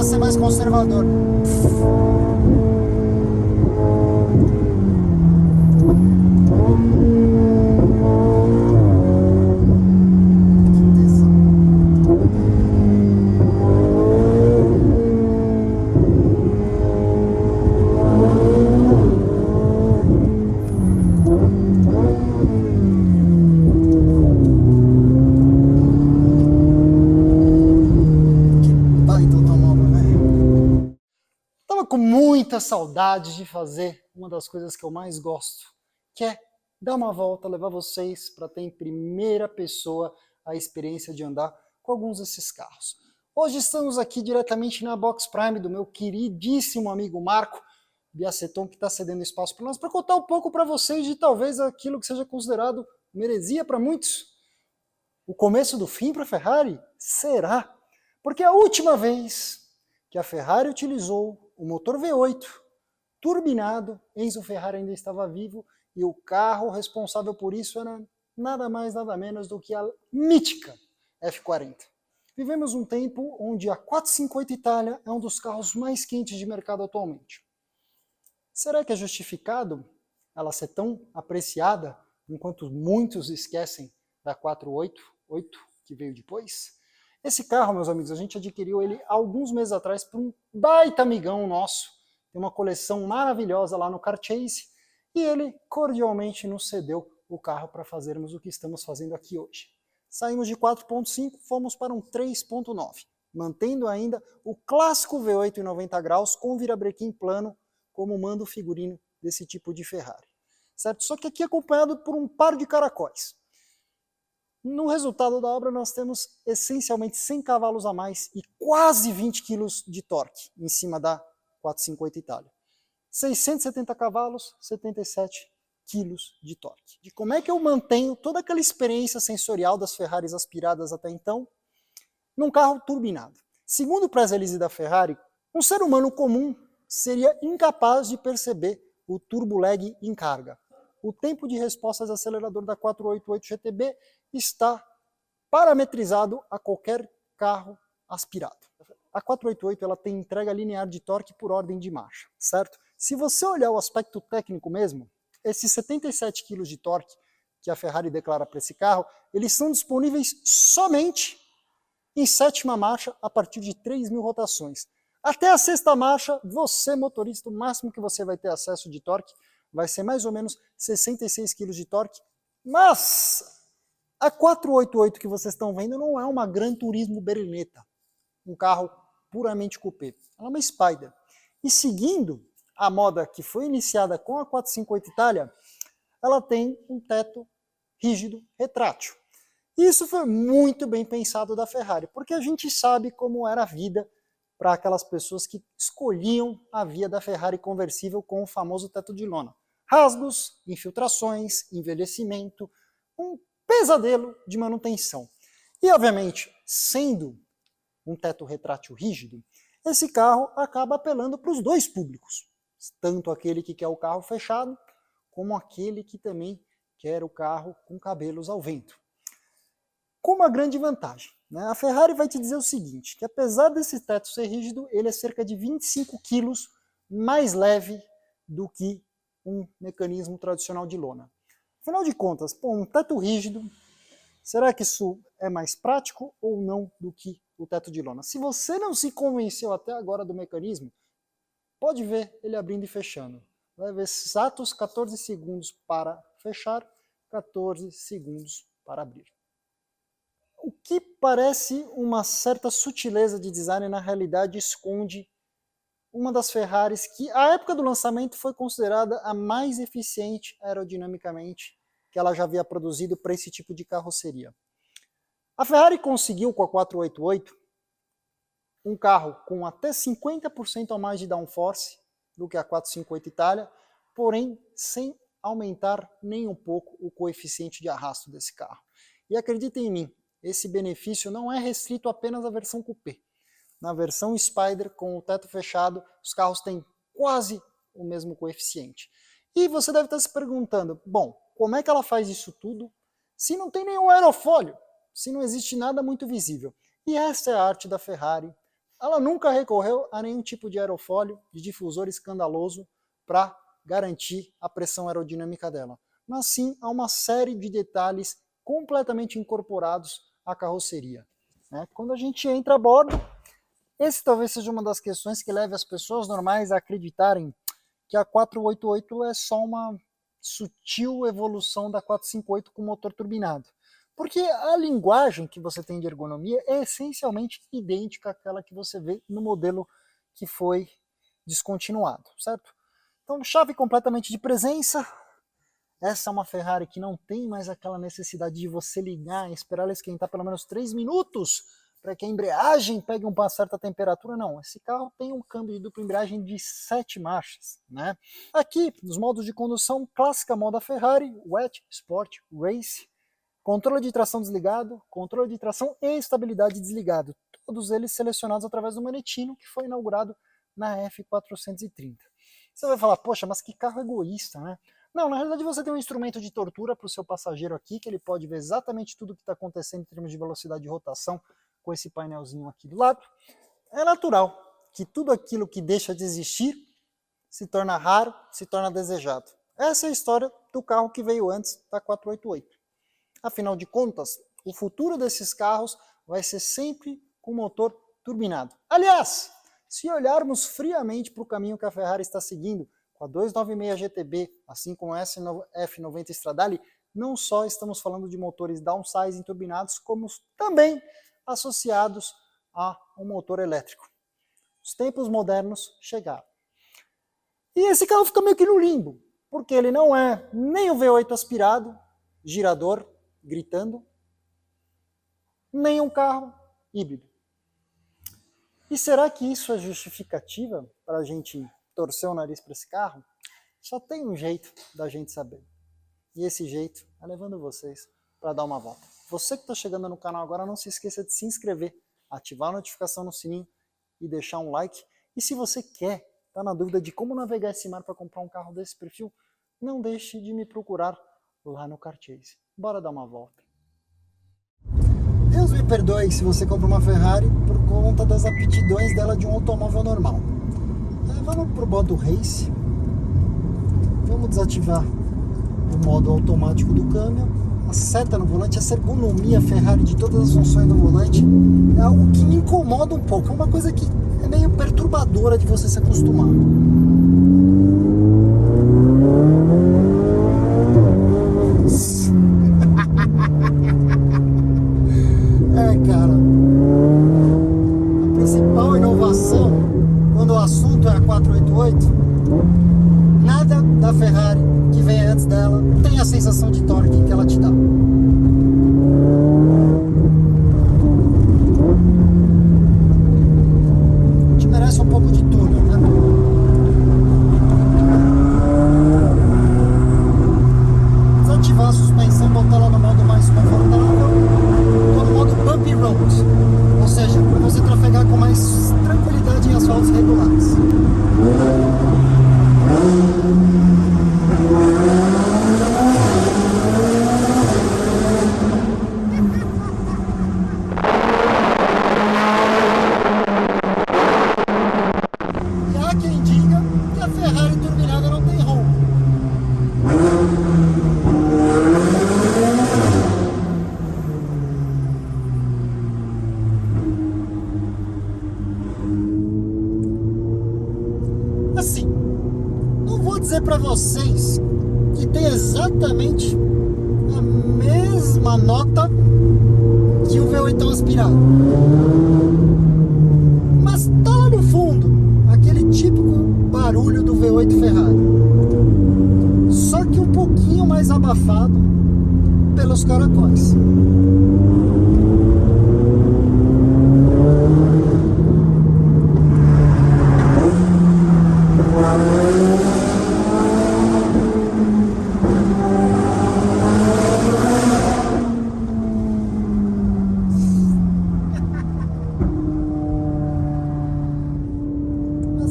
ser mais conservador. Com muita saudade de fazer uma das coisas que eu mais gosto, que é dar uma volta, levar vocês para ter em primeira pessoa a experiência de andar com alguns desses carros. Hoje estamos aqui diretamente na Box Prime do meu queridíssimo amigo Marco Biaceton, que está cedendo espaço para nós, para contar um pouco para vocês de talvez aquilo que seja considerado uma heresia para muitos. O começo do fim para a Ferrari? Será? Porque a última vez que a Ferrari utilizou o motor V8 turbinado, Enzo Ferrari ainda estava vivo e o carro responsável por isso era nada mais, nada menos do que a mítica F40. Vivemos um tempo onde a 458 Itália é um dos carros mais quentes de mercado atualmente. Será que é justificado ela ser tão apreciada, enquanto muitos esquecem da 488 que veio depois? Esse carro, meus amigos, a gente adquiriu ele alguns meses atrás por um baita amigão nosso. Tem uma coleção maravilhosa lá no Car Chase e ele cordialmente nos cedeu o carro para fazermos o que estamos fazendo aqui hoje. Saímos de 4.5, fomos para um 3.9, mantendo ainda o clássico V8 em 90 graus com virabrequim plano como manda o figurino desse tipo de Ferrari. Certo? Só que aqui acompanhado por um par de caracóis. No resultado da obra nós temos essencialmente 100 cavalos a mais e quase 20 kg de torque em cima da 458 Itália. 670 cavalos, 77 kg de torque. De como é que eu mantenho toda aquela experiência sensorial das Ferraris aspiradas até então num carro turbinado? Segundo o press release da Ferrari, um ser humano comum seria incapaz de perceber o turbo lag em carga. O tempo de resposta de acelerador da 488 GTB está parametrizado a qualquer carro aspirado. A 488 ela tem entrega linear de torque por ordem de marcha, certo? Se você olhar o aspecto técnico mesmo, esses 77 kg de torque que a Ferrari declara para esse carro, eles são disponíveis somente em sétima marcha a partir de 3.000 rotações. Até a sexta marcha, você motorista, o máximo que você vai ter acesso de torque vai ser mais ou menos 66 kg de torque, mas a 488 que vocês estão vendo não é uma Gran Turismo Berlinetta, um carro puramente coupé, ela é uma Spider. E seguindo a moda que foi iniciada com a 458 Itália, ela tem um teto rígido retrátil. Isso foi muito bem pensado da Ferrari, porque a gente sabe como era a vida para aquelas pessoas que escolhiam a via da Ferrari conversível com o famoso teto de lona. Rasgos, infiltrações, envelhecimento, um pesadelo de manutenção. E, obviamente, sendo um teto retrátil rígido, esse carro acaba apelando para os dois públicos, tanto aquele que quer o carro fechado, como aquele que também quer o carro com cabelos ao vento. Com uma grande vantagem, né? A Ferrari vai te dizer o seguinte, que apesar desse teto ser rígido, ele é cerca de 25 kg mais leve do que um mecanismo tradicional de lona. Afinal de contas, um teto rígido, será que isso é mais prático ou não do que o teto de lona? Se você não se convenceu até agora do mecanismo, pode ver ele abrindo e fechando. Vai ver exatos 14 segundos para fechar, 14 segundos para abrir. O que parece uma certa sutileza de design, na realidade esconde uma das Ferraris que, à época do lançamento, foi considerada a mais eficiente aerodinamicamente que ela já havia produzido para esse tipo de carroceria. A Ferrari conseguiu com a 488 um carro com até 50% a mais de downforce do que a 458 Itália, porém sem aumentar nem um pouco o coeficiente de arrasto desse carro. E acreditem em mim, esse benefício não é restrito apenas à versão coupé. Na versão Spider, com o teto fechado, os carros têm quase o mesmo coeficiente. E você deve estar se perguntando, bom, como é que ela faz isso tudo se não tem nenhum aerofólio, se não existe nada muito visível? E essa é a arte da Ferrari, ela nunca recorreu a nenhum tipo de aerofólio, de difusor escandaloso para garantir a pressão aerodinâmica dela, mas sim a uma série de detalhes completamente incorporados à carroceria. Quando a gente entra a bordo, esse talvez seja uma das questões que leve as pessoas normais a acreditarem que a 488 é só uma sutil evolução da 458 com motor turbinado. Porque a linguagem que você tem de ergonomia é essencialmente idêntica àquela que você vê no modelo que foi descontinuado, certo? Então, chave completamente de presença. Essa é uma Ferrari que não tem mais aquela necessidade de você ligar e esperar ela esquentar pelo menos 3 minutos para que a embreagem pegue uma certa temperatura. Não, esse carro tem um câmbio de dupla embreagem de 7 marchas. Aqui, nos modos de condução, clássica moda Ferrari, Wet, Sport, Race, controle de tração desligado, controle de tração e estabilidade desligado. Todos eles selecionados através do Manettino, que foi inaugurado na F430. Você vai falar, poxa, mas que carro egoísta, né? Não, na realidade você tem um instrumento de tortura para o seu passageiro aqui, que ele pode ver exatamente tudo o que está acontecendo em termos de velocidade de rotação com esse painelzinho aqui do lado. É natural que tudo aquilo que deixa de existir se torna raro, se torna desejado. Essa é a história do carro que veio antes da 488. Afinal de contas, o futuro desses carros vai ser sempre com motor turbinado. Aliás, se olharmos friamente para o caminho que a Ferrari está seguindo, com a 296 GTB, assim como a F90 Stradale, não só estamos falando de motores downsizing turbinados, como também associados a um motor elétrico. Os tempos modernos chegaram. E esse carro fica meio que no limbo, porque ele não é nem o V8 aspirado, girador, gritando, nem um carro híbrido. E será que isso é justificativa para a gente torcer o nariz para esse carro? Só tem um jeito da gente saber. E esse jeito é levando vocês para dar uma volta. Você que está chegando no canal agora, não se esqueça de se inscrever, ativar a notificação no sininho e deixar um like. E se você quer, está na dúvida de como navegar esse mar para comprar um carro desse perfil, não deixe de me procurar lá no Carchase. Bora dar uma volta. Deus me perdoe se você compra uma Ferrari por conta das aptidões dela de um automóvel normal. Vamos para o modo Race. Vamos desativar o modo automático do câmbio. A seta no volante, essa ergonomia Ferrari de todas as funções do volante é algo que me incomoda um pouco. É uma coisa que é meio perturbadora de você se acostumar. Cara, a principal inovação, quando o assunto é a 488, nada da Ferrari que vem antes dela tem a sensação de torque que ela te dá. Te merece um pouco de tudo, né? Desativar a suspensão, botar ela no modo mais confortável, no modo bumpy road, ou seja, para você trafegar com mais tranquilidade em asfaltos regulares. E há quem diga que a Ferrari turbinada não tem ronco. Assim, não vou dizer para vocês que tem exatamente a mesma nota que o V8 aspirado, mas tá lá no fundo aquele típico barulho do V8 Ferrari, só que um pouquinho mais abafado pelos caracóis.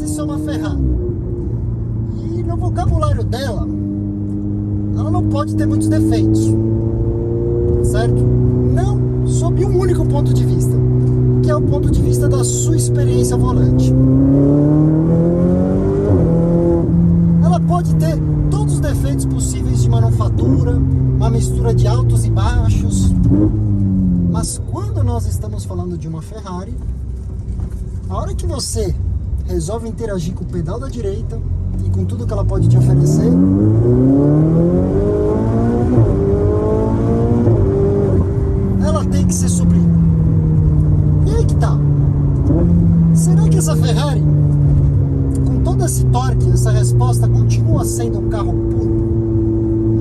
Isso é uma Ferrari. E no vocabulário dela, ela não pode ter muitos defeitos, certo? Não sob um único ponto de vista. que é o ponto de vista da sua experiência ao volante. Ela pode ter todos os defeitos possíveis de manufatura, uma mistura de altos e baixos, mas quando nós estamos falando de uma Ferrari, a hora que você resolve interagir com o pedal da direita e com tudo que ela pode te oferecer, ela tem que ser sublime. E aí que tá. Será que essa Ferrari, com todo esse torque, essa resposta, continua sendo um carro puro?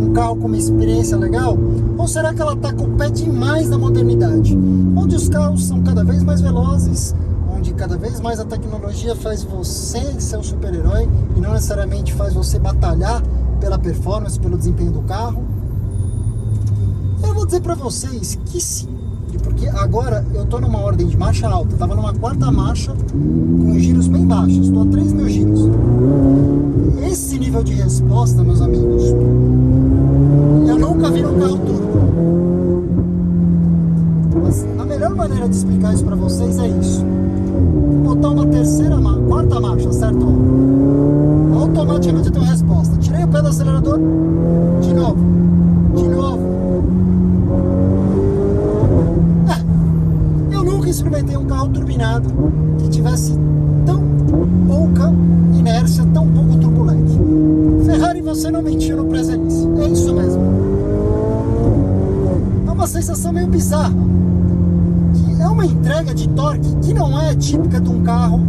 Um carro com uma experiência legal? Ou será que ela tá com o pé demais na modernidade? Onde os carros são cada vez mais velozes, onde cada vez mais a tecnologia faz você ser um super-herói e não necessariamente faz você batalhar pela performance, pelo desempenho do carro? Eu vou dizer pra vocês que sim, porque agora eu tô numa ordem de marcha alta, tava numa quarta marcha com giros bem baixos, tô a 3.000 giros. Esse nível de resposta, meus amigos, eu nunca vi num carro turbo. Mas a melhor maneira de explicar isso pra vocês é isso: botar uma quarta marcha, certo? Automaticamente eu tenho resposta. Tirei o pé do acelerador, de novo. Eu nunca experimentei um carro turbinado que tivesse tão pouca inércia, tão pouco turbulente. Ferrari, você não mentiu no pré-release. É isso mesmo. É uma sensação meio bizarra. É uma entrega de torque que não é típica de um carro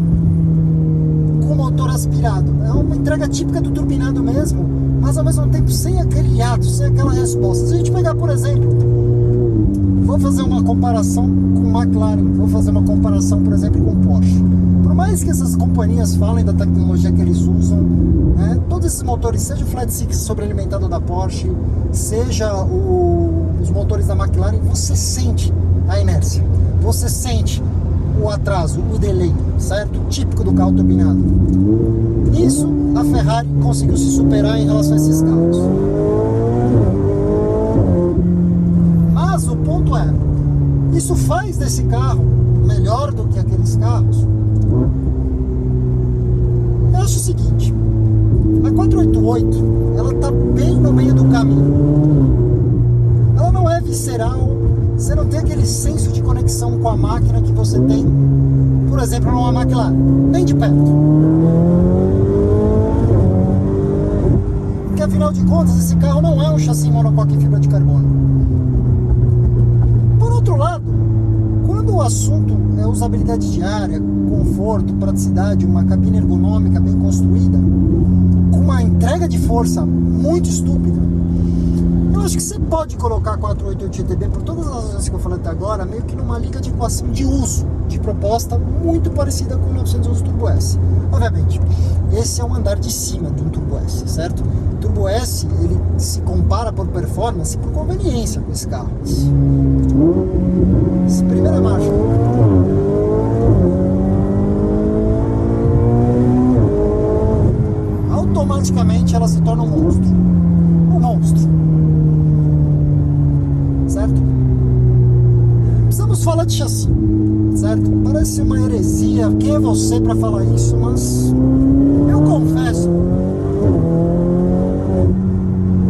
com motor aspirado. É uma entrega típica do turbinado mesmo, mas ao mesmo tempo sem aquele hiato, sem aquela resposta. Se a gente pegar, por exemplo, vou fazer uma comparação com McLaren, vou fazer uma comparação, por exemplo, com Porsche. Por mais que essas companhias falem da tecnologia que eles usam, né, todos esses motores, seja o Flat Six sobrealimentado da Porsche, seja os motores da McLaren, você sente a inércia, você sente o atraso, o delay, certo? Típico do carro turbinado. Nisso, a Ferrari conseguiu se superar em relação a esses carros. Mas o ponto é, isso faz desse carro melhor do que aqueles carros? Eu acho o seguinte: a 488, ela tá bem no meio do caminho. Ela não é visceral, você não tem aquele senso de conexão com a máquina que você tem, por exemplo, numa McLaren, nem de perto. Porque afinal de contas, esse carro não é um chassi monocoque em fibra de carbono. Por outro lado, quando o assunto é usabilidade diária, conforto, praticidade, uma cabine ergonômica bem construída, com uma entrega de força muito estúpida, eu acho que você pode colocar a 488 GTB, por todas as razões que eu falei até agora, meio que numa liga de equação de uso, de proposta muito parecida com o 911 Turbo S. Obviamente, esse é um andar de cima de um Turbo S, certo? O Turbo S, ele se compara por performance, por conveniência com esse carro. Essa primeira marcha. Automaticamente ela se torna um monstro. Um monstro. Certo? Precisamos falar de chassi, certo? Parece uma heresia, quem é você para falar isso, mas eu confesso,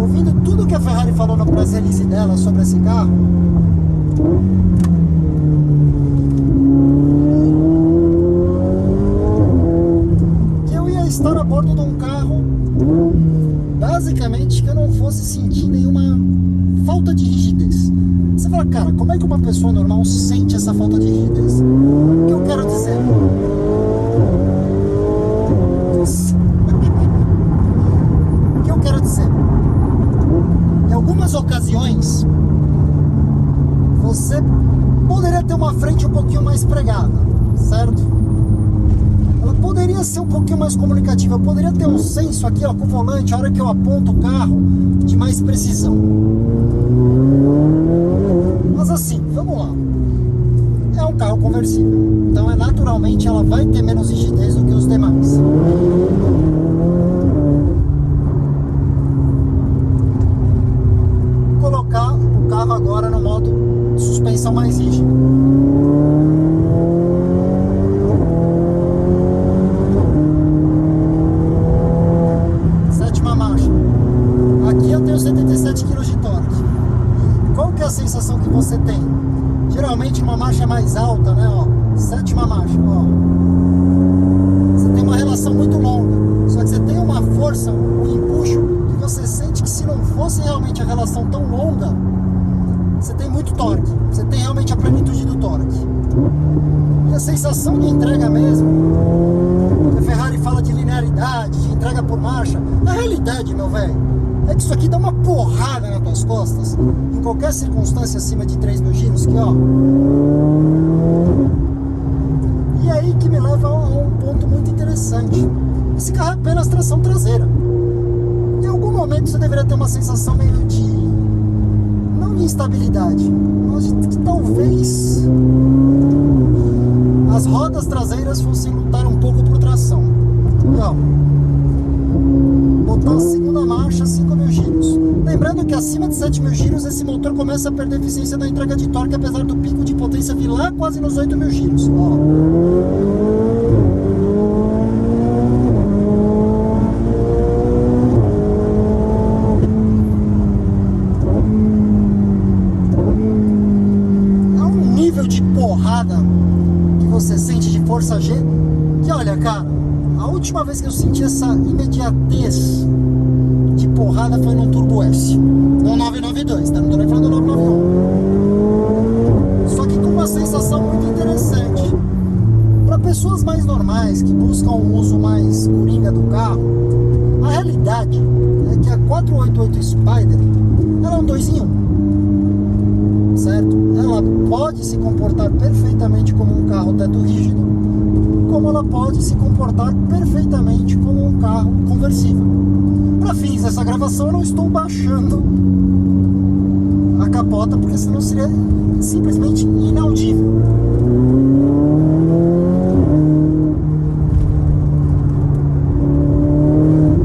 ouvindo tudo que a Ferrari falou no press release dela sobre esse carro, que eu ia estar a bordo de um carro basicamente que eu não fosse sentir nenhuma falta de rigidez. Você fala, cara, como é que uma pessoa normal sente essa falta de rigidez? O que eu quero dizer? O que eu quero dizer? Em algumas ocasiões, você poderia ter uma frente um pouquinho mais pregada, certo? Ela poderia ser um pouquinho mais comunicativa, eu poderia ter um senso aqui, ó, com o volante, a hora que eu aponto o carro, de mais precisão. Mas assim, vamos lá. É um carro conversível, então naturalmente ela vai ter menos rigidez do que os demais. Vou colocar o carro agora no modo de suspensão mais rígido. você tem geralmente uma marcha mais alta, né? Ó, sétima marcha, ó. Você tem uma relação muito longa, só que você tem uma força, um empuxo, que você sente que se não fosse realmente a relação tão longa, você tem muito torque, você tem realmente a plenitude do torque. E a sensação de entrega mesmo, que a Ferrari fala de linearidade, de entrega por marcha, na realidade, meu velho, é que isso aqui dá uma porrada nas tuas costas, em qualquer circunstância acima de 3.000 giros, que ó. E aí que me leva a um ponto muito interessante. Esse carro é apenas tração traseira. Em algum momento você deveria ter uma sensação meio de, não de instabilidade, mas de que talvez as rodas traseiras fossem lutar um pouco por tração. E ó, botar a segunda marcha, 5.000 giros. Lembrando que acima de 7.000 giros esse motor começa a perder eficiência da entrega de torque, apesar do pico de potência vir lá quase nos 8.000 giros. Ó. É um nível de porrada que você sente de força G que, olha, cara, a última vez que eu senti essa imediatez de porrada foi no Turbo S, no 992, tá? Não tô nem falando do 991. Só que com uma sensação muito interessante. Para pessoas mais normais, que buscam um uso mais coringa do carro, a realidade é que a 488 Spider, ela é um 2 em 1, certo? Ela pode se comportar perfeitamente como um carro teto rígido, como ela pode se comportar perfeitamente como um carro conversível. Para fins dessa gravação, eu não estou baixando a capota, porque senão seria simplesmente inaudível.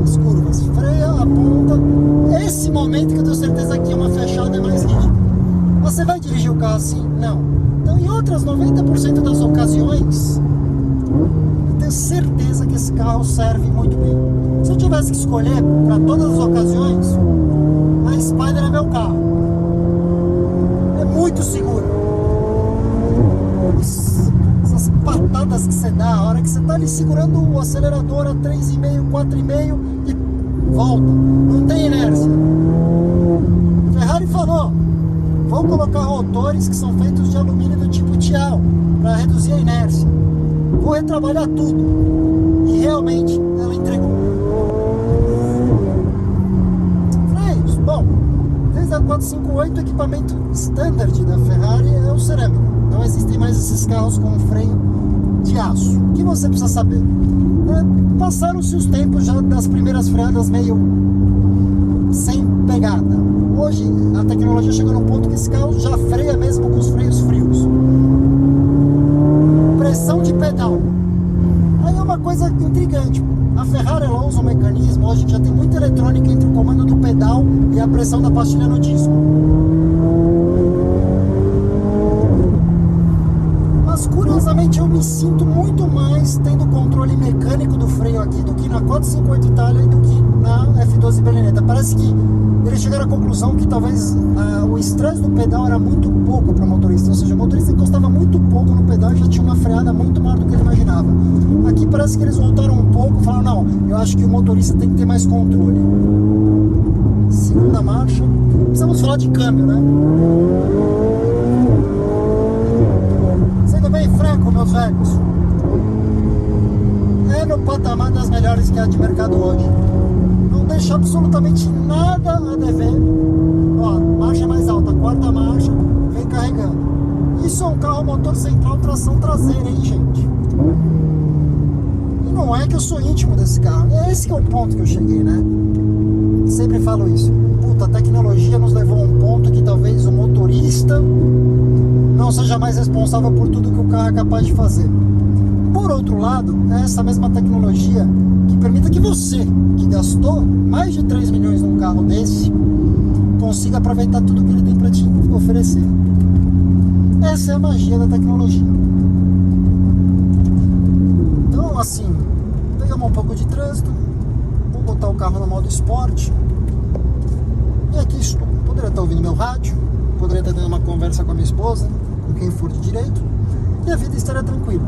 As curvas, freia, aponta. Esse momento que eu tenho certeza que uma fechada é mais rígida. Você vai dirigir o carro assim? Não. Então, em outras 90% das ocasiões, eu tenho certeza que esse carro serve muito bem. Se eu tivesse que escolher para todas as ocasiões, a Spider é meu carro. É muito seguro. Essas patadas que você dá, a hora que você está ali segurando o acelerador a 3,5, 4,5 e volta. Não tem inércia. Ferrari falou, vou colocar rotores que são feitos de alumínio do tipo Tial para reduzir a inércia. Vou retrabalhar tudo. E realmente ela entregou. Freios, bom, desde a 458 o equipamento standard da Ferrari é o cerâmico. Não existem mais esses carros com freio de aço. O que você precisa saber? Passaram-se os tempos já das primeiras freadas meio sem pegada. Hoje a tecnologia chegou num ponto que esse carro já freia mesmo com os freios frios. Pressão de pedal. Aí é uma coisa intrigante. A Ferrari ela usa um mecanismo, hoje já tem muita eletrônica entre o comando do pedal e a pressão da pastilha no disco. Mas curiosamente eu me sinto muito mais tendo controle mecânico do freio aqui do que na 458 Itália e do que na F12 Berlinetta. Parece que eles chegaram à conclusão que talvez o estresse do pedal era muito pouco para o motorista, ou seja, o motorista encostava muito pouco no pedal e já tinha uma freada muito maior do que ele imaginava. Aqui parece que eles voltaram um pouco e falaram, não, eu acho que o motorista tem que ter mais controle. Segunda marcha, precisamos falar de câmbio, né? Sendo bem franco, meus velhos, é no patamar das melhores que há de mercado hoje. Não deixa absolutamente nada a dever. Ó, marcha mais alta, quarta marcha, vem carregando. Isso é um carro motor central, tração traseira, hein, gente? E não é que eu sou íntimo desse carro. É esse que é o ponto que eu cheguei, né? Sempre falo isso. Puta, a tecnologia nos levou a um ponto que talvez o motorista não seja mais responsável por tudo que o carro é capaz de fazer. Por outro lado, é essa mesma tecnologia que permita que você, que gastou mais de 3 milhões num carro desse, consiga aproveitar tudo que ele tem para te oferecer. Essa é a magia da tecnologia. Então, assim, pegamos um pouco de trânsito, vou botar o carro no modo esporte, e aqui estou. Poderia estar ouvindo meu rádio, poderia estar tendo uma conversa com a minha esposa, com quem for de direito, e a vida estaria tranquila.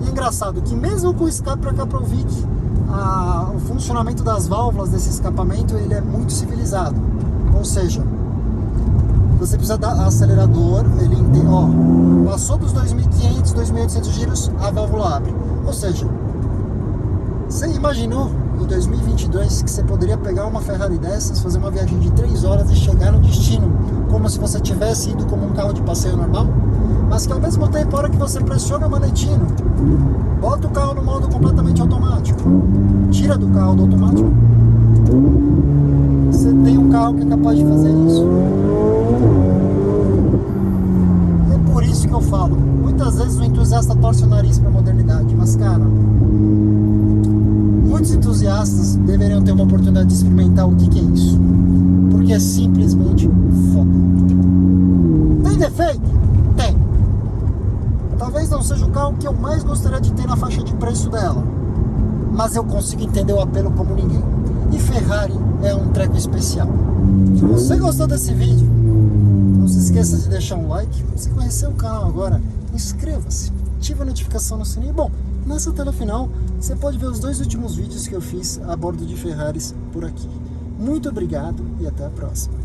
E é engraçado que mesmo com o escape para Kaprovic, o funcionamento das válvulas desse escapamento ele é muito civilizado. Ou seja, você precisa dar acelerador, ele entende, ó, passou dos 2.500, 2.800 giros, a válvula abre. Ou seja, você imaginou em 2022 que você poderia pegar uma Ferrari dessas, fazer uma viagem de 3 horas e chegar no destino como se você tivesse ido como um carro de passeio normal? Mas que ao mesmo tempo, a hora que você pressiona o manetino, bota o carro no modo completamente automático, tira do carro do automático, você tem um carro que é capaz de fazer isso. E é por isso que eu falo, muitas vezes o entusiasta torce o nariz para a modernidade, mas cara, muitos entusiastas deveriam ter uma oportunidade de experimentar o que é isso, porque é simplesmente foda. Tem defeito? Tem. Talvez não seja o carro que eu mais gostaria de ter na faixa de preço dela, mas eu consigo entender o apelo como ninguém. E Ferrari é um treco especial. Se você gostou desse vídeo, não se esqueça de deixar um like. Se você conheceu o canal agora, inscreva-se, ative a notificação no sininho. Bom, nessa tela final você pode ver os 2 últimos vídeos que eu fiz a bordo de Ferraris por aqui. Muito obrigado e até a próxima.